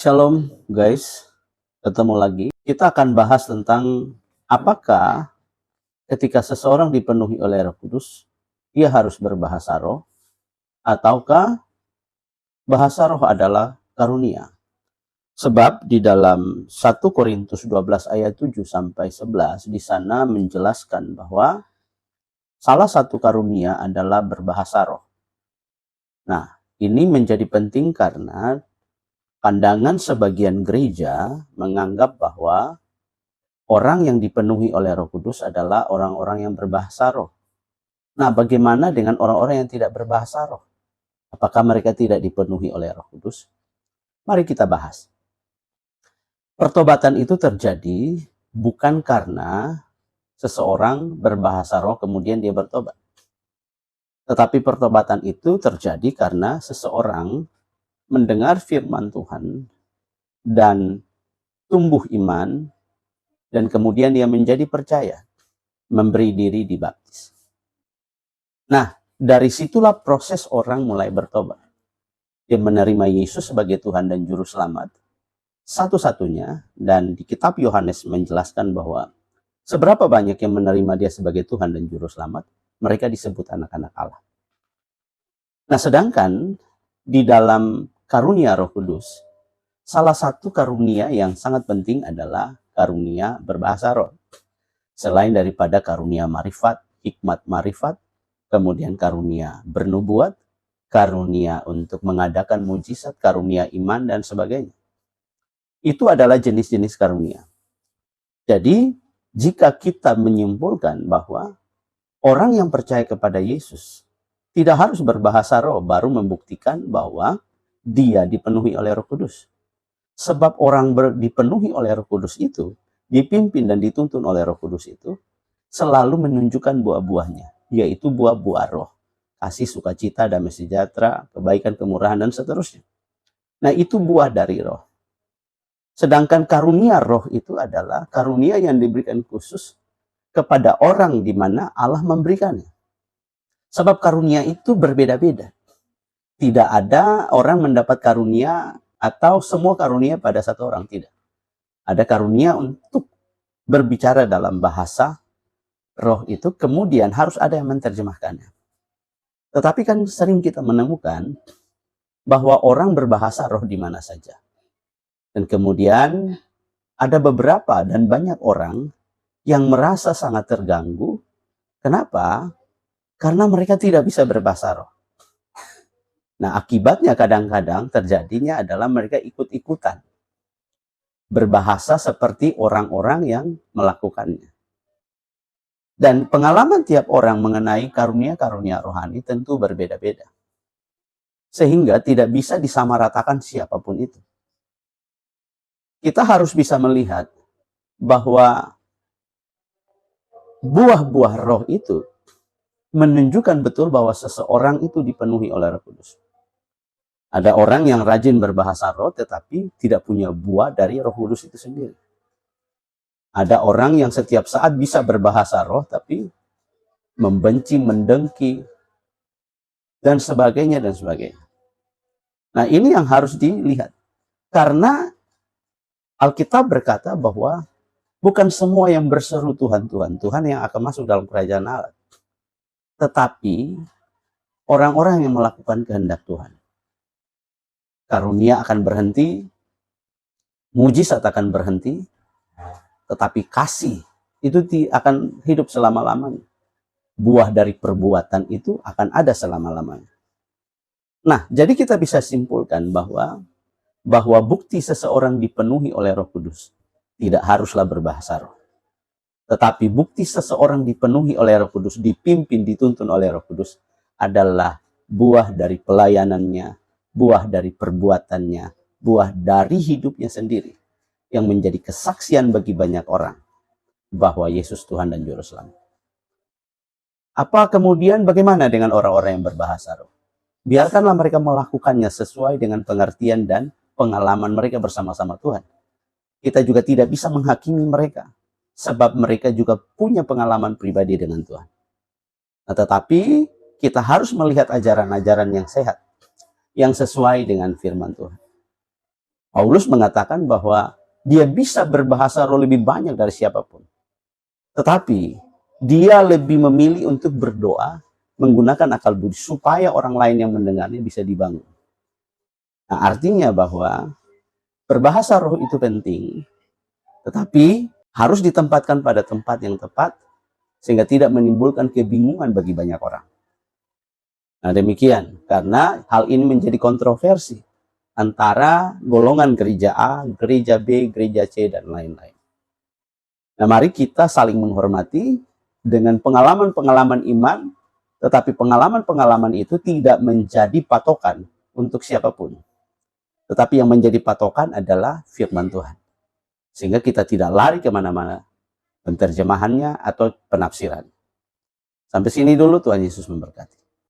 Shalom guys, ketemu lagi. Kita akan bahas tentang apakah ketika seseorang dipenuhi oleh Roh Kudus, dia harus berbahasa roh, ataukah bahasa roh adalah karunia. Sebab di dalam 1 Korintus 12 ayat 7 sampai 11 di sana menjelaskan bahwa salah satu karunia adalah berbahasa roh. Nah, ini menjadi penting karena pandangan sebagian gereja menganggap bahwa orang yang dipenuhi oleh Roh Kudus adalah orang-orang yang berbahasa roh. Nah, bagaimana dengan orang-orang yang tidak berbahasa roh? Apakah mereka tidak dipenuhi oleh Roh Kudus? Mari kita bahas. Pertobatan itu terjadi bukan karena seseorang berbahasa roh kemudian dia bertobat. Tetapi pertobatan itu terjadi karena seseorang mendengar firman Tuhan dan tumbuh iman, dan kemudian dia menjadi percaya, memberi diri dibaptis. Nah, dari situlah proses orang mulai bertobat. Dia menerima Yesus sebagai Tuhan dan Juru Selamat, satu-satunya, dan di kitab Yohanes menjelaskan bahwa seberapa banyak yang menerima dia sebagai Tuhan dan Juru Selamat, mereka disebut anak-anak Allah. Nah, sedangkan di dalam karunia Roh Kudus, salah satu karunia yang sangat penting adalah karunia berbahasa roh. Selain daripada karunia marifat, hikmat marifat, kemudian karunia bernubuat, karunia untuk mengadakan mujizat, karunia iman, dan sebagainya. Itu adalah jenis-jenis karunia. Jadi, jika kita menyimpulkan bahwa orang yang percaya kepada Yesus tidak harus berbahasa roh baru membuktikan bahwa dia dipenuhi oleh Roh Kudus. Sebab orang dipenuhi oleh Roh Kudus itu, dipimpin dan dituntun oleh Roh Kudus itu, selalu menunjukkan buah-buahnya, yaitu buah-buah roh. Kasih, sukacita, damai sejahtera, kebaikan, kemurahan, dan seterusnya. Nah, itu buah dari roh. Sedangkan karunia roh itu adalah karunia yang diberikan khusus kepada orang di mana Allah memberikannya. Sebab karunia itu berbeda-beda. Tidak ada orang mendapat karunia atau semua karunia pada satu orang, tidak. Ada karunia untuk berbicara dalam bahasa roh itu, kemudian harus ada yang menerjemahkannya. Tetapi kan sering kita menemukan bahwa orang berbahasa roh di mana saja. Dan kemudian ada beberapa dan banyak orang yang merasa sangat terganggu. Kenapa? Karena mereka tidak bisa berbahasa roh. Nah, akibatnya kadang-kadang terjadinya adalah mereka ikut-ikutan berbahasa seperti orang-orang yang melakukannya. Dan pengalaman tiap orang mengenai karunia-karunia rohani tentu berbeda-beda. Sehingga tidak bisa disamaratakan siapapun itu. Kita harus bisa melihat bahwa buah-buah roh itu menunjukkan betul bahwa seseorang itu dipenuhi oleh Roh Kudus. Ada orang yang rajin berbahasa roh tetapi tidak punya buah dari Roh Kudus itu sendiri. Ada orang yang setiap saat bisa berbahasa roh tapi membenci, mendengki, dan sebagainya, dan sebagainya. Nah, ini yang harus dilihat. Karena Alkitab berkata bahwa bukan semua yang berseru Tuhan, Tuhan, Tuhan yang akan masuk dalam kerajaan Allah. Tetapi orang-orang yang melakukan kehendak Tuhan. Karunia akan berhenti, mujizat akan berhenti, tetapi kasih itu akan hidup selama-lamanya. Buah dari perbuatan itu akan ada selama-lamanya. Nah, jadi kita bisa simpulkan bahwa bukti seseorang dipenuhi oleh Roh Kudus tidak haruslah berbahasa roh. Tetapi bukti seseorang dipenuhi oleh Roh Kudus, dipimpin, dituntun oleh Roh Kudus adalah buah dari pelayanannya, buah dari perbuatannya, buah dari hidupnya sendiri yang menjadi kesaksian bagi banyak orang bahwa Yesus Tuhan dan Juru Selamat. Apa kemudian bagaimana dengan orang-orang yang berbahasa roh? Biarkanlah mereka melakukannya sesuai dengan pengertian dan pengalaman mereka bersama-sama Tuhan. Kita juga tidak bisa menghakimi mereka, sebab mereka juga punya pengalaman pribadi dengan Tuhan. Nah, tetapi kita harus melihat ajaran-ajaran yang sehat, yang sesuai dengan firman Tuhan. Paulus mengatakan bahwa dia bisa berbahasa roh lebih banyak dari siapapun. Tetapi dia lebih memilih untuk berdoa menggunakan akal budi supaya orang lain yang mendengarnya bisa dibangun. Nah, artinya bahwa berbahasa roh itu penting, tetapi harus ditempatkan pada tempat yang tepat sehingga tidak menimbulkan kebingungan bagi banyak orang. Nah, demikian, karena hal ini menjadi kontroversi antara golongan gereja A, gereja B, gereja C, dan lain-lain. Nah, mari kita saling menghormati dengan pengalaman-pengalaman iman, tetapi pengalaman-pengalaman itu tidak menjadi patokan untuk siapapun. Tetapi yang menjadi patokan adalah firman Tuhan. Sehingga kita tidak lari kemana-mana penterjemahannya atau penafsiran. Sampai sini dulu, Tuhan Yesus memberkati.